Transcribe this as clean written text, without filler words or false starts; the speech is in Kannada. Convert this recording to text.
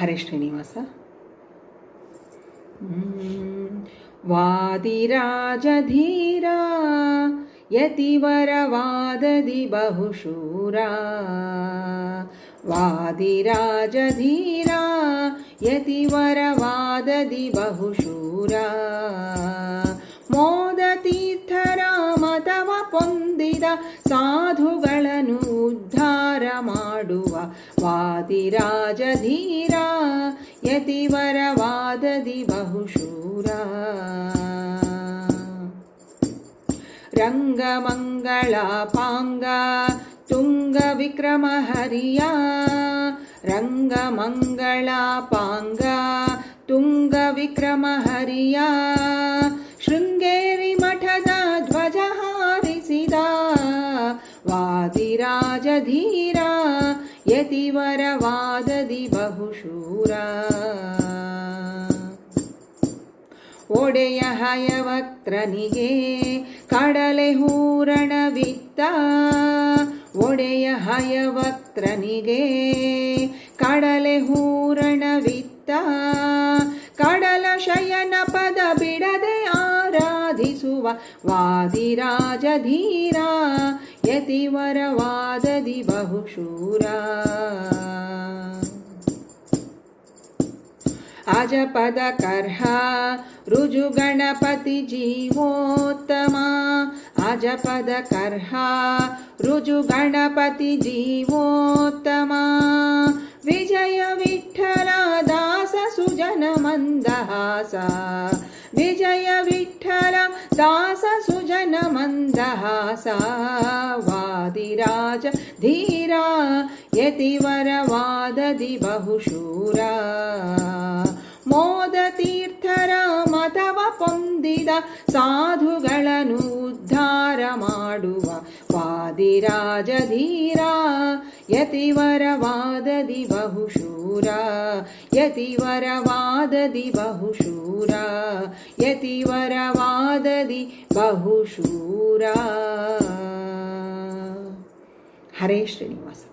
ಹರೇ ಶ್ರೀನಿವಾಸ. ವಾದಿರಾಜಧೀರ ಯತಿವರವಾದದಿ ಬಹುಶೂರ. ವಾದಿರಾಜಧೀರ ಯತಿವರವಾದದಿ ಬಹುಶೂರ. ಮೋದ ತೀರ್ಥರ ಮತವ ಪೊಂದಿದ ಸಾಧುಗಳನ್ನು ಉದ್ಧಾರ ಮಾಡುವ ವಾದಿರಾಜಧೀರ ಯತಿವರವಾದದಿ ಬಹುಶೂರ. ರಂಗಮಂಗಳಾಪಾಂಗ ತುಂಗ ವಿಕ್ರಮ ಹರಿಯ. ರಂಗಮಂಗಳಾಪಾಂಗ ತುಂಗ ವಿಕ್ರಮ ಹರಿಯ. ಶೃಂಗೇರಿ ಮಠದ ಧ್ವಜ ಹಾರಿಸಿದ ವಾದಿರಾಜಧೀರ ಯತಿವರವಾದದಿ ಬಹುಶೂರ. ಒಡೆಯ ಹಯವಕ್ತ್ರನಿಗೆ ಕಡಲೆ ಹೂರಣವಿತ್ತ. ಒಡೆಯ ಹಯವಕ್ತ್ರನಿಗೆ ಕಡಲೆ ಹೂರಣವಿತ್ತ. ಕಡಲ ಶಯನ ಪದ ಬಿಡದೆ ಆರಾಧಿಸುವ ವಾದಿರಾಜಧೀರ ಯತಿವರವಾದದಿ ಬಹುಶೂರ. ಅಜಪದ ಕರ್ಹ ರುಜು ಗಣಪತಿ ಜೀವೋತ್ತಮ. ಅಜಪದ ಕರ್ಹ ರುಜು ಗಣಪತಿ ಜೀವೋತ್ತಮ. ವಿಜಯ ವಿಠ್ಠಲ ದಾಸ ಸುಜನ ಮಂದಹಾಸ. ವಿಜಯ ವಿಠ್ಠಲ ದಾಸ ಸುಜನ ಮಂದಹಾಸ. ವಾದಿರಾಜಧೀರ ಯತಿವರವಾದದಿ ಬಹುಶೂರ. ಮೋದ ತೀರ್ಥರ ಮತವ ಪೊಂದಿದ ಸಾಧುಗಳನ್ನು ಉದ್ಧಾರ ಮಾಡುವ ವಾದಿರಾಜಧೀರ ಯತಿವರವಾದದಿ ಬಹುಶೂರ. ಯತಿವರವಾದದಿ ಬಹುಶೂರ. ಯತಿವರವಾದದಿ ಬಹುಶೂರ. ಹರೇ ಶ್ರೀನಿವಾಸ.